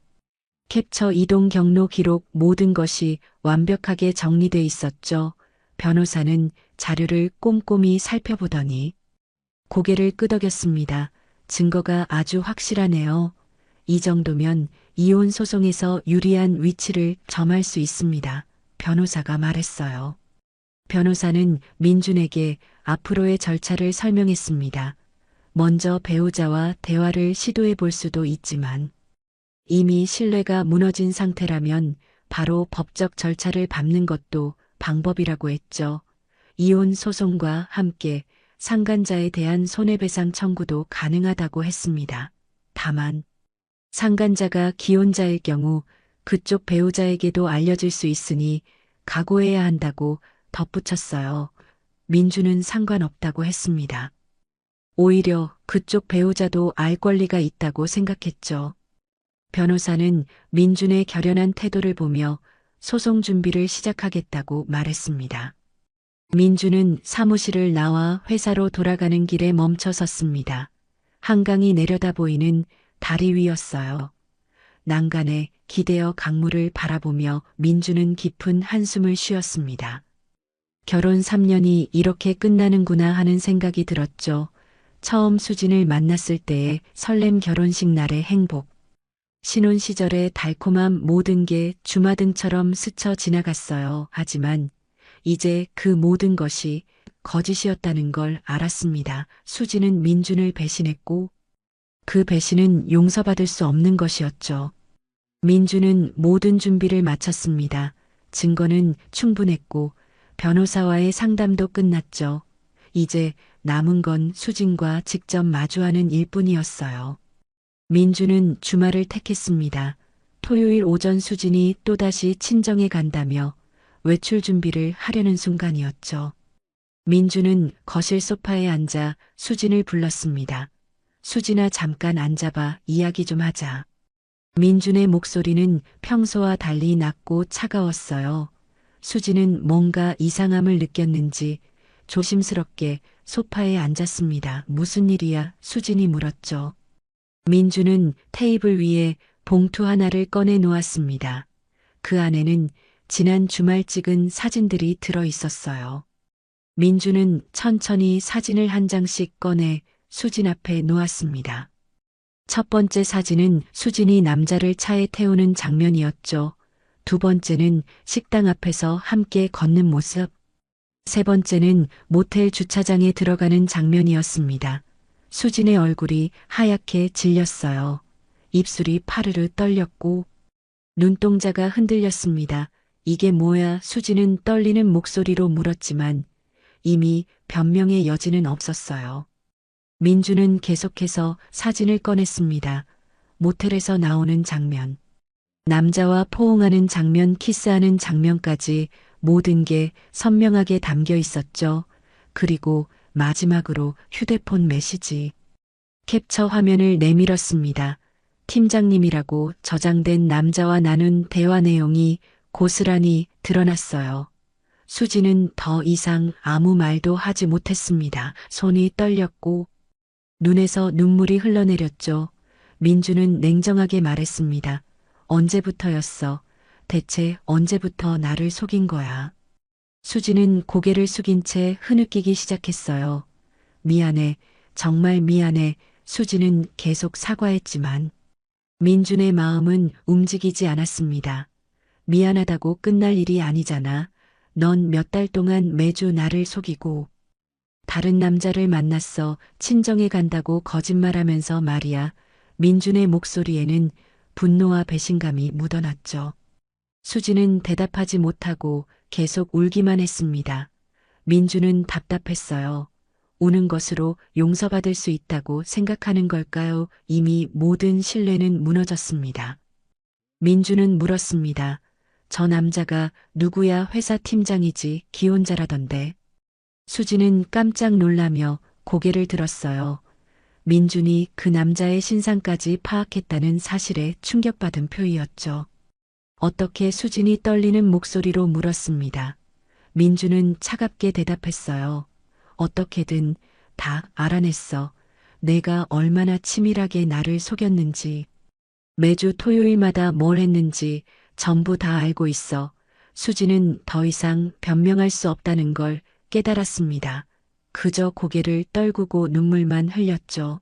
캡처, 이동 경로 기록 모든 것이 완벽하게 정리돼 있었죠. 변호사는 자료를 꼼꼼히 살펴보더니 고개를 끄덕였습니다. 증거가 아주 확실하네요. 이 정도면 이혼 소송에서 유리한 위치를 점할 수 있습니다. 변호사가 말했어요. 변호사는 민준에게 앞으로의 절차를 설명했습니다. 먼저 배우자와 대화를 시도해 볼 수도 있지만 이미 신뢰가 무너진 상태라면 바로 법적 절차를 밟는 것도 방법이라고 했죠. 이혼 소송과 함께 상간자에 대한 손해배상 청구도 가능하다고 했습니다. 다만 상간자가 기혼자일 경우 그쪽 배우자에게도 알려질 수 있으니 각오해야 한다고 덧붙였어요. 민주는 상관없다고 했습니다. 오히려 그쪽 배우자도 알 권리가 있다고 생각했죠. 변호사는 민준의 결연한 태도를 보며 소송 준비를 시작하겠다고 말했습니다. 민준은 사무실을 나와 회사로 돌아가는 길에 멈춰 섰습니다. 한강이 내려다 보이는 다리 위였어요. 난간에 기대어 강물을 바라보며 민준은 깊은 한숨을 쉬었습니다. 결혼 3년이 이렇게 끝나는구나 하는 생각이 들었죠. 처음 수진을 만났을 때의 설렘, 결혼식 날의 행복, 신혼 시절의 달콤함 모든 게 주마등처럼 스쳐 지나갔어요. 하지만 이제 그 모든 것이 거짓이었다는 걸 알았습니다. 수진은 민준을 배신했고 그 배신은 용서받을 수 없는 것이었죠. 민준은 모든 준비를 마쳤습니다. 증거는 충분했고 변호사와의 상담도 끝났죠. 이제 남은 건 수진과 직접 마주하는 일뿐이었어요. 민주는 주말을 택했습니다. 토요일 오전 수진이 또다시 친정에 간다며 외출 준비를 하려는 순간이었죠. 민주는 거실 소파에 앉아 수진을 불렀습니다. 수진아, 잠깐 앉아봐. 이야기 좀 하자. 민준의 목소리는 평소와 달리 낮고 차가웠어요. 수진은 뭔가 이상함을 느꼈는지 조심스럽게 소파에 앉았습니다. 무슨 일이야? 수진이 물었죠. 민주는 테이블 위에 봉투 하나를 꺼내 놓았습니다. 그 안에는 지난 주말 찍은 사진들이 들어 있었어요. 민주는 천천히 사진을 한 장씩 꺼내 수진 앞에 놓았습니다. 첫 번째 사진은 수진이 남자를 차에 태우는 장면이었죠. 두 번째는 식당 앞에서 함께 걷는 모습. 세 번째는 모텔 주차장에 들어가는 장면이었습니다. 수진의 얼굴이 하얗게 질렸어요. 입술이 파르르 떨렸고 눈동자가 흔들렸습니다. 이게 뭐야? 수진은 떨리는 목소리로 물었지만 이미 변명의 여지는 없었어요. 민주는 계속해서 사진을 꺼냈습니다. 모텔에서 나오는 장면, 남자와 포옹하는 장면, 키스하는 장면까지 모든 게 선명하게 담겨 있었죠. 그리고 마지막으로 휴대폰 메시지. 캡처 화면을 내밀었습니다. 팀장님이라고 저장된 남자와 나눈 대화 내용이 고스란히 드러났어요. 수지는 더 이상 아무 말도 하지 못했습니다. 손이 떨렸고 눈에서 눈물이 흘러내렸죠. 민주는 냉정하게 말했습니다. 언제부터였어? 대체 언제부터 나를 속인 거야? 수지는 고개를 숙인 채 흐느끼기 시작했어요. 미안해, 정말 미안해. 수진은 계속 사과했지만 민준의 마음은 움직이지 않았습니다. 미안하다고 끝날 일이 아니잖아. 넌 몇 달 동안 매주 나를 속이고 다른 남자를 만났어. 친정에 간다고 거짓말하면서 말이야. 민준의 목소리에는 분노와 배신감이 묻어났죠. 수지는 대답하지 못하고 계속 울기만 했습니다. 민준은 답답했어요. 우는 것으로 용서받을 수 있다고 생각하는 걸까요? 이미 모든 신뢰는 무너졌습니다. 민준은 물었습니다. 저 남자가 누구야? 회사 팀장이지. 기혼자라던데. 수지는 깜짝 놀라며 고개를 들었어요. 민준이 그 남자의 신상까지 파악했다는 사실에 충격받은 표이었죠. 어떻게? 수진이 떨리는 목소리로 물었습니다. 민준은 차갑게 대답했어요. 어떻게든 다 알아냈어. 내가 얼마나 치밀하게 나를 속였는지, 매주 토요일마다 뭘 했는지 전부 다 알고 있어. 수지는 더 이상 변명할 수 없다는 걸 깨달았습니다. 그저 고개를 떨구고 눈물만 흘렸죠.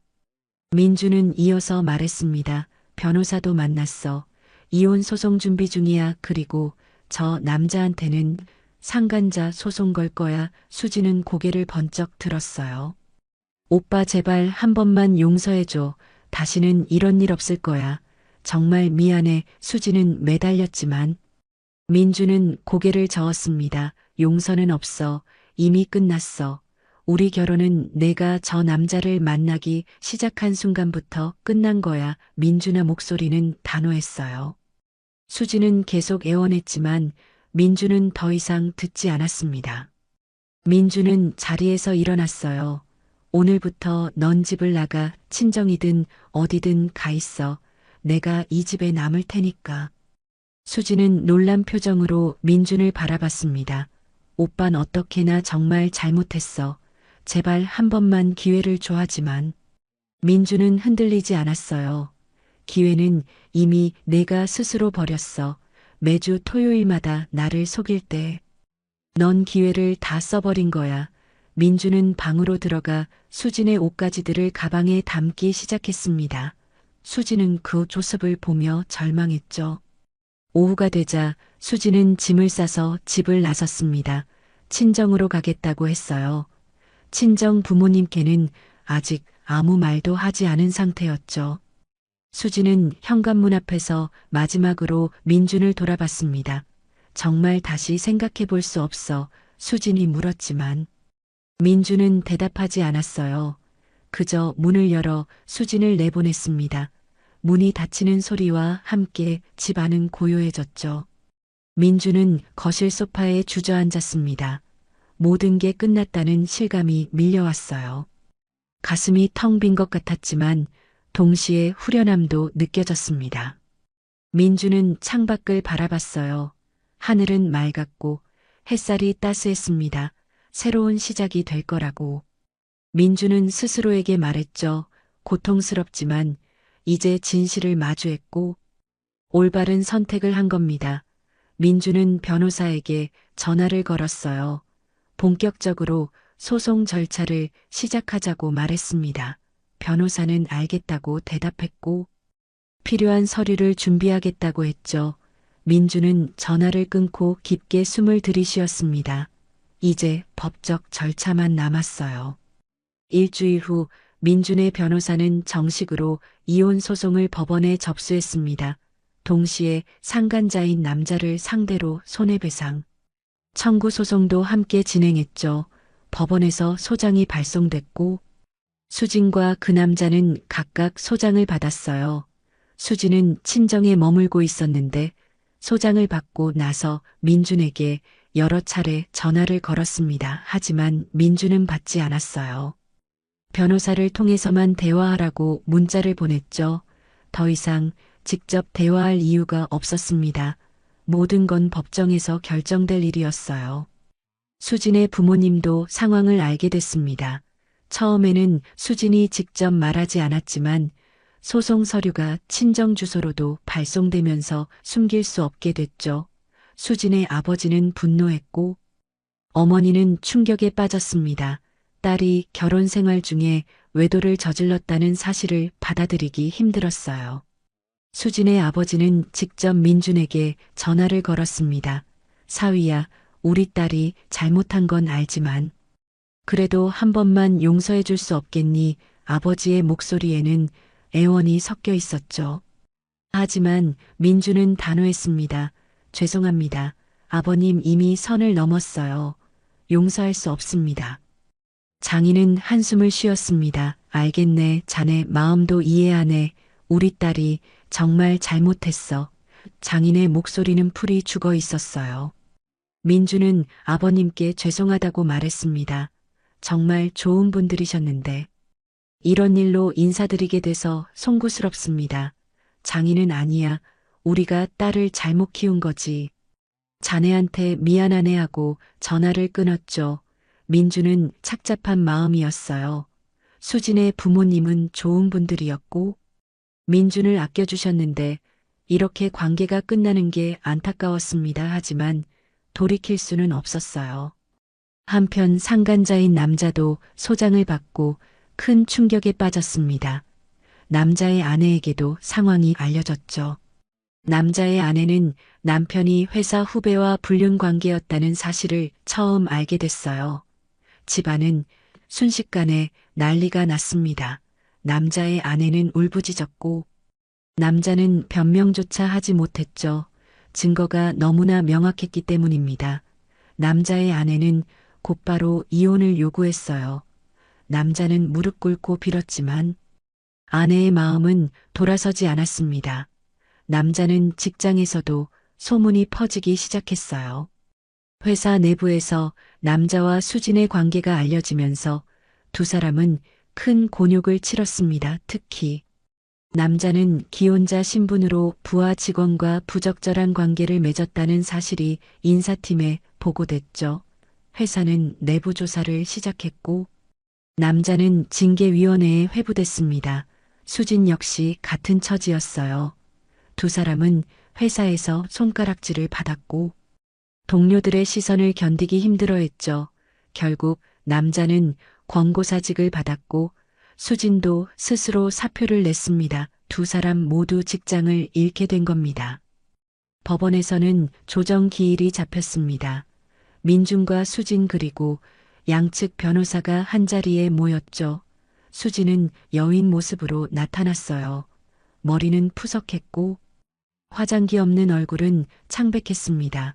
민주는 이어서 말했습니다. 변호사도 만났어. 이혼 소송 준비 중이야. 그리고 저 남자한테는 상간자 소송 걸 거야. 수지는 고개를 번쩍 들었어요. 오빠 제발 한 번만 용서해줘. 다시는 이런 일 없을 거야. 정말 미안해. 수지는 매달렸지만 민주는 고개를 저었습니다. 용서는 없어. 이미 끝났어. 우리 결혼은 내가 저 남자를 만나기 시작한 순간부터 끝난 거야. 민준의 목소리는 단호했어요. 수지는 계속 애원했지만 민주는 더 이상 듣지 않았습니다. 민주는 자리에서 일어났어요. 오늘부터 넌 집을 나가. 친정이든 어디든 가 있어. 내가 이 집에 남을 테니까. 수지는 놀란 표정으로 민준을 바라봤습니다. 오빤 어떻게나 정말 잘못했어. 제발 한 번만 기회를 줘. 하지만 민준은 흔들리지 않았어요. 기회는 이미 내가 스스로 버렸어. 매주 토요일마다 나를 속일 때 넌 기회를 다 써버린 거야. 민준은 방으로 들어가 수진의 옷가지들을 가방에 담기 시작했습니다. 수진은 그 조습을 보며 절망했죠. 오후가 되자 수진은 짐을 싸서 집을 나섰습니다. 친정으로 가겠다고 했어요. 친정 부모님께는 아직 아무 말도 하지 않은 상태였죠. 수진은 현관문 앞에서 마지막으로 민준을 돌아봤습니다. 정말 다시 생각해 볼 수 없어. 수진이 물었지만 민준은 대답하지 않았어요. 그저 문을 열어 수진을 내보냈습니다. 문이 닫히는 소리와 함께 집 안은 고요해졌죠. 민준은 거실 소파에 주저앉았습니다. 모든 게 끝났다는 실감이 밀려왔어요. 가슴이 텅 빈 것 같았지만 동시에 후련함도 느껴졌습니다. 민준은 창밖을 바라봤어요. 하늘은 맑았고 햇살이 따스했습니다. 새로운 시작이 될 거라고. 민준은 스스로에게 말했죠. 고통스럽지만 이제 진실을 마주했고 올바른 선택을 한 겁니다. 민준은 변호사에게 전화를 걸었어요. 본격적으로 소송 절차를 시작하자고 말했습니다. 변호사는 알겠다고 대답했고 필요한 서류를 준비하겠다고 했죠. 민준은 전화를 끊고 깊게 숨을 들이쉬었습니다. 이제 법적 절차만 남았어요. 일주일 후 민준의 변호사는 정식으로 이혼 소송을 법원에 접수했습니다. 동시에 상간자인 남자를 상대로 손해배상 청구 소송도 함께 진행했죠. 법원에서 소장이 발송됐고 수진과 그 남자는 각각 소장을 받았어요. 수진은 친정에 머물고 있었는데 소장을 받고 나서 민준에게 여러 차례 전화를 걸었습니다. 하지만 민준은 받지 않았어요. 변호사를 통해서만 대화하라고 문자를 보냈죠. 더 이상 직접 대화할 이유가 없었습니다. 모든 건 법정에서 결정될 일이었어요. 수진의 부모님도 상황을 알게 됐습니다. 처음에는 수진이 직접 말하지 않았지만 소송 서류가 친정 주소로도 발송되면서 숨길 수 없게 됐죠. 수진의 아버지는 분노했고 어머니는 충격에 빠졌습니다. 딸이 결혼 생활 중에 외도를 저질렀다는 사실을 받아들이기 힘들었어요. 수진의 아버지는 직접 민준에게 전화를 걸었습니다. 사위야, 우리 딸이 잘못한 건 알지만 그래도 한 번만 용서해 줄 수 없겠니? 아버지의 목소리에는 애원이 섞여 있었죠. 하지만 민주는 단호했습니다. 죄송합니다. 아버님 이미 선을 넘었어요. 용서할 수 없습니다. 장인은 한숨을 쉬었습니다. 알겠네. 자네 마음도 이해하네. 우리 딸이 정말 잘못했어. 장인의 목소리는 풀이 죽어 있었어요. 민주는 아버님께 죄송하다고 말했습니다. 정말 좋은 분들이셨는데 이런 일로 인사드리게 돼서 송구스럽습니다. 장인은 아니야. 우리가 딸을 잘못 키운 거지. 자네한테 미안하네 하고 전화를 끊었죠. 민주는 착잡한 마음이었어요. 수진의 부모님은 좋은 분들이었고 민준을 아껴주셨는데 이렇게 관계가 끝나는 게 안타까웠습니다. 하지만 돌이킬 수는 없었어요. 한편 상간자인 남자도 소장을 받고 큰 충격에 빠졌습니다. 남자의 아내에게도 상황이 알려졌죠. 남자의 아내는 남편이 회사 후배와 불륜 관계였다는 사실을 처음 알게 됐어요. 집안은 순식간에 난리가 났습니다. 남자의 아내는 울부짖었고 남자는 변명조차 하지 못했죠. 증거가 너무나 명확했기 때문입니다. 남자의 아내는 곧바로 이혼을 요구했어요. 남자는 무릎 꿇고 빌었지만 아내의 마음은 돌아서지 않았습니다. 남자는 직장에서도 소문이 퍼지기 시작했어요. 회사 내부에서 남자와 수진의 관계가 알려지면서 두 사람은 큰 곤욕을 치렀습니다. 특히 남자는 기혼자 신분으로 부하 직원과 부적절한 관계를 맺었다는 사실이 인사팀에 보고됐죠. 회사는 내부 조사를 시작했고 남자는 징계위원회에 회부됐습니다. 수진 역시 같은 처지였어요. 두 사람은 회사에서 손가락질을 받았고 동료들의 시선을 견디기 힘들어했죠. 결국 남자는 권고사직을 받았고 수진도 스스로 사표를 냈습니다. 두 사람 모두 직장을 잃게 된 겁니다. 법원에서는 조정 기일이 잡혔습니다. 민준과 수진 그리고 양측 변호사가 한자리에 모였죠. 수진은 여인 모습으로 나타났어요. 머리는 푸석했고 화장기 없는 얼굴은 창백했습니다.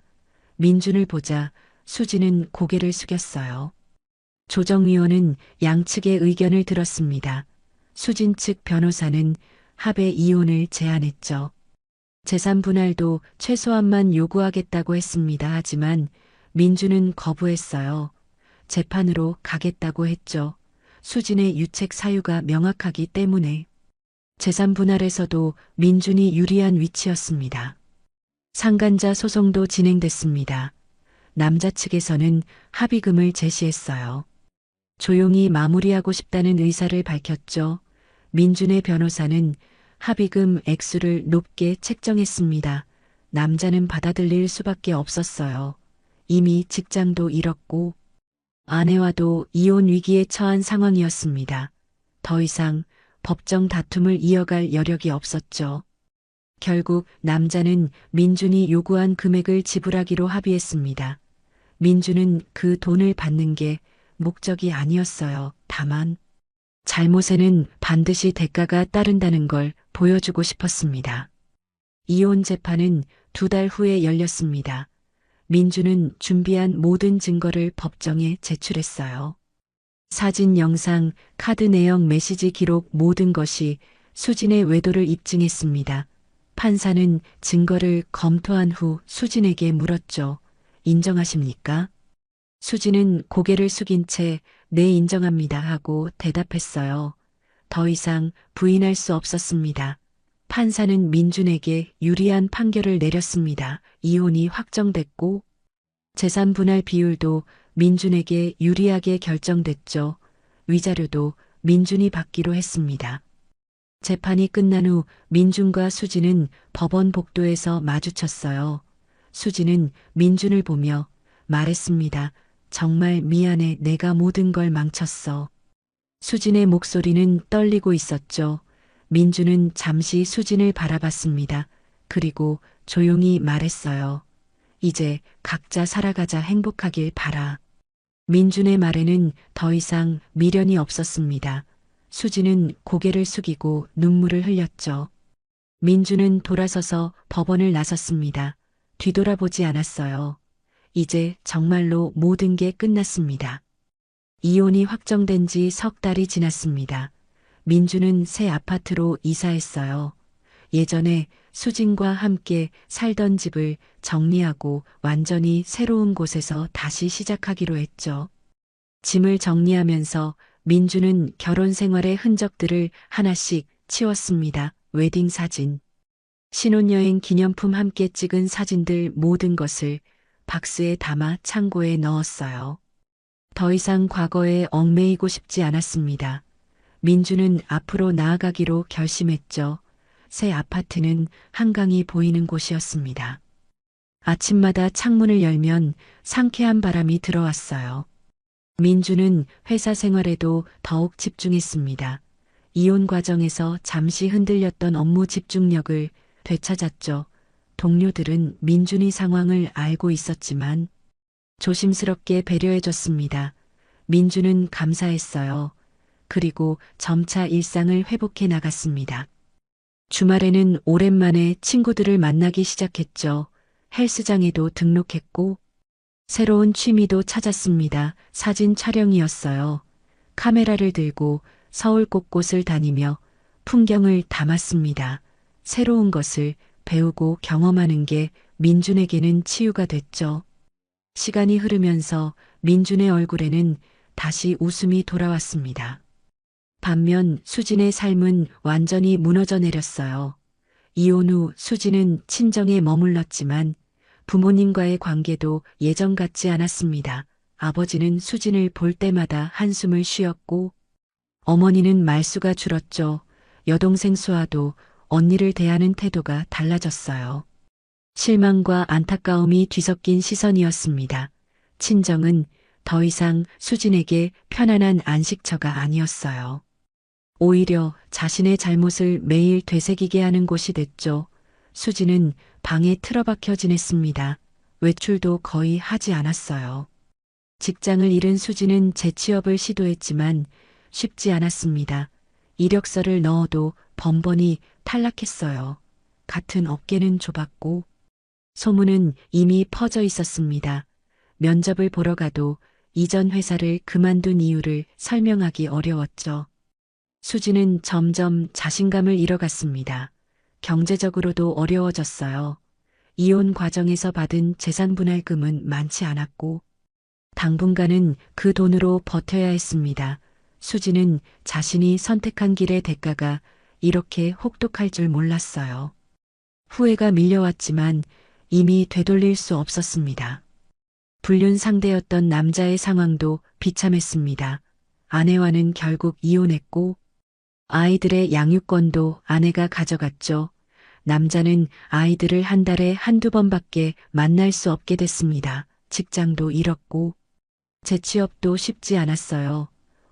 민준을 보자 수진은 고개를 숙였어요. 조정위원은 양측의 의견을 들었습니다. 수진 측 변호사는 합의 이혼을 제안했죠. 재산 분할도 최소한만 요구하겠다고 했습니다. 하지만 민준은 거부했어요. 재판으로 가겠다고 했죠. 수진의 유책 사유가 명확하기 때문에 재산 분할에서도 민준이 유리한 위치였습니다. 상간자 소송도 진행됐습니다. 남자 측에서는 합의금을 제시했어요. 조용히 마무리하고 싶다는 의사를 밝혔죠. 민준의 변호사는 합의금 액수를 높게 책정했습니다. 남자는 받아들일 수밖에 없었어요. 이미 직장도 잃었고 아내와도 이혼 위기에 처한 상황이었습니다. 더 이상 법정 다툼을 이어갈 여력이 없었죠. 결국 남자는 민준이 요구한 금액을 지불하기로 합의했습니다. 민준은 그 돈을 받는 게 목적이 아니었어요. 다만 잘못에는 반드시 대가가 따른다는 걸 보여주고 싶었습니다. 이혼 재판은 2달 후에 열렸습니다. 민준은 준비한 모든 증거를 법정에 제출했어요. 사진, 영상, 카드 내역, 메시지 기록 모든 것이 수진의 외도를 입증했습니다. 판사는 증거를 검토한 후 수진에게 물었죠. 인정하십니까? 수진은 고개를 숙인 채 네, 인정합니다 하고 대답했어요. 더 이상 부인할 수 없었습니다. 판사는 민준에게 유리한 판결을 내렸습니다. 이혼이 확정됐고 재산 분할 비율도 민준에게 유리하게 결정됐죠. 위자료도 민준이 받기로 했습니다. 재판이 끝난 후 민준과 수진은 법원 복도에서 마주쳤어요. 수진은 민준을 보며 말했습니다. 정말 미안해. 내가 모든 걸 망쳤어. 수진의 목소리는 떨리고 있었죠. 민주는 잠시 수진을 바라봤습니다. 그리고 조용히 말했어요. 이제 각자 살아가자. 행복하길 바라. 민준의 말에는 더 이상 미련이 없었습니다. 수진은 고개를 숙이고 눈물을 흘렸죠. 민주는 돌아서서 법원을 나섰습니다. 뒤돌아보지 않았어요. 이제 정말로 모든 게 끝났습니다. 이혼이 확정된 지 석 달이 지났습니다. 민주는 새 아파트로 이사했어요. 예전에 수진과 함께 살던 집을 정리하고 완전히 새로운 곳에서 다시 시작하기로 했죠. 짐을 정리하면서 민주는 결혼 생활의 흔적들을 하나씩 치웠습니다. 웨딩 사진, 신혼여행 기념품 함께 찍은 사진들 모든 것을 박스에 담아 창고에 넣었어요. 더 이상 과거에 얽매이고 싶지 않았습니다. 민주는 앞으로 나아가기로 결심했죠. 새 아파트는 한강이 보이는 곳이었습니다. 아침마다 창문을 열면 상쾌한 바람이 들어왔어요. 민주는 회사 생활에도 더욱 집중했습니다. 이혼 과정에서 잠시 흔들렸던 업무 집중력을 되찾았죠. 동료들은 민준이 상황을 알고 있었지만 조심스럽게 배려해줬습니다. 민주는 감사했어요. 그리고 점차 일상을 회복해 나갔습니다. 주말에는 오랜만에 친구들을 만나기 시작했죠. 헬스장에도 등록했고 새로운 취미도 찾았습니다. 사진 촬영이었어요. 카메라를 들고 서울 곳곳을 다니며 풍경을 담았습니다. 새로운 것을 배우고 경험하는 게 민준에게는 치유가 됐죠. 시간이 흐르면서 민준의 얼굴에는 다시 웃음이 돌아왔습니다. 반면 수진의 삶은 완전히 무너져 내렸어요. 이혼 후 수진은 친정에 머물렀지만 부모님과의 관계도 예전 같지 않았습니다. 아버지는 수진을 볼 때마다 한숨을 쉬었고 어머니는 말수가 줄었죠. 여동생 수아도 언니를 대하는 태도가 달라졌어요. 실망과 안타까움이 뒤섞인 시선이었습니다. 친정은 더 이상 수진에게 편안한 안식처가 아니었어요. 오히려 자신의 잘못을 매일 되새기게 하는 곳이 됐죠. 수진은 방에 틀어박혀 지냈습니다. 외출도 거의 하지 않았어요. 직장을 잃은 수진은 재취업을 시도했지만 쉽지 않았습니다. 이력서를 넣어도 번번이 탈락했어요. 같은 업계는 좁았고 소문은 이미 퍼져 있었습니다. 면접을 보러 가도 이전 회사를 그만둔 이유를 설명하기 어려웠죠. 수지는 점점 자신감을 잃어갔습니다. 경제적으로도 어려워졌어요. 이혼 과정에서 받은 재산 분할금은 많지 않았고 당분간은 그 돈으로 버텨야 했습니다. 수지는 자신이 선택한 길의 대가가 이렇게 혹독할 줄 몰랐어요. 후회가 밀려왔지만 이미 되돌릴 수 없었습니다. 불륜 상대였던 남자의 상황도 비참했습니다. 아내와는 결국 이혼했고 아이들의 양육권도 아내가 가져갔죠. 남자는 아이들을 한 달에 한두 번밖에 만날 수 없게 됐습니다. 직장도 잃었고 재취업도 쉽지 않았어요.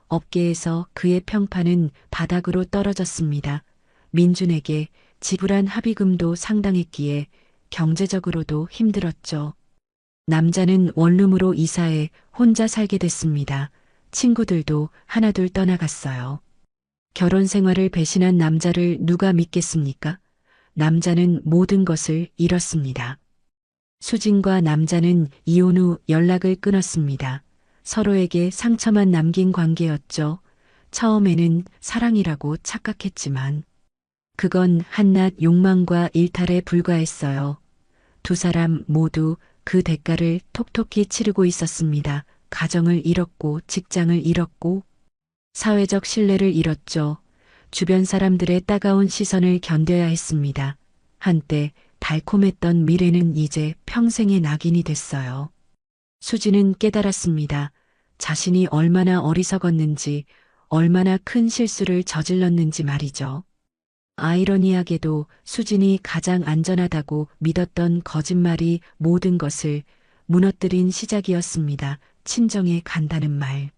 업계에서 그의 평판은 바닥으로 떨어졌습니다. 민준에게 지불한 합의금도 상당했기에 경제적으로도 힘들었죠. 남자는 원룸으로 이사해 혼자 살게 됐습니다. 친구들도 하나둘 떠나갔어요. 결혼 생활을 배신한 남자를 누가 믿겠습니까? 남자는 모든 것을 잃었습니다. 수진과 남자는 이혼 후 연락을 끊었습니다. 서로에게 상처만 남긴 관계였죠. 처음에는 사랑이라고 착각했지만 그건 한낱 욕망과 일탈에 불과했어요. 두 사람 모두 그 대가를 톡톡히 치르고 있었습니다. 가정을 잃었고 직장을 잃었고 사회적 신뢰를 잃었죠. 주변 사람들의 따가운 시선을 견뎌야 했습니다. 한때 달콤했던 미래는 이제 평생의 낙인이 됐어요. 수지는 깨달았습니다. 자신이 얼마나 어리석었는지, 얼마나 큰 실수를 저질렀는지 말이죠. 아이러니하게도 수진이 가장 안전하다고 믿었던 거짓말이 모든 것을 무너뜨린 시작이었습니다. 친정에 간다는 말.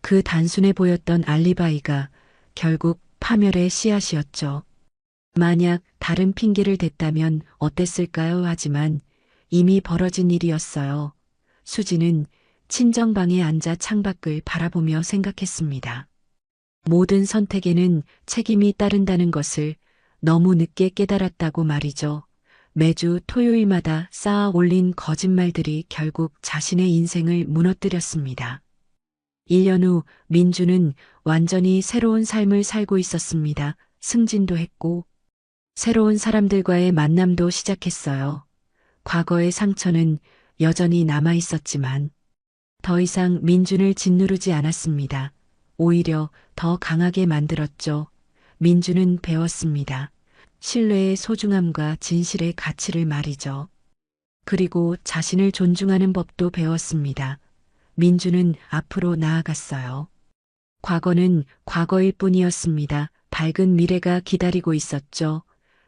그 단순해 보였던 알리바이가 결국 파멸의 씨앗이었죠. 만약 다른 핑계를 댔다면 어땠을까요? 하지만 이미 벌어진 일이었어요. 수지는 친정방에 앉아 창밖을 바라보며 생각했습니다. 모든 선택에는 책임이 따른다는 것을 너무 늦게 깨달았다고 말이죠. 매주 토요일마다 쌓아 올린 거짓말들이 결국 자신의 인생을 무너뜨렸습니다. 1년 후 민주는 완전히 새로운 삶을 살고 있었습니다. 승진도 했고 새로운 사람들과의 만남도 시작했어요. 과거의 상처는 여전히 남아 있었지만 더 이상 민준을 짓누르지 않았습니다. 오히려 더 강하게 만들었죠. 민준은 배웠습니다. 신뢰의 소중함과 진실의 가치를 말이죠. 그리고 자신을 존중하는 법도 배웠습니다. 민준은 앞으로 나아갔어요. 과거는 과거일 뿐이었습니다. 밝은 미래가 기다리고 있었죠.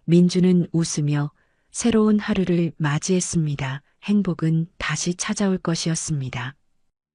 민준은 웃으며 새로운 하루를 맞이했습니다. 행복은 다시 찾아올 것이었습니다.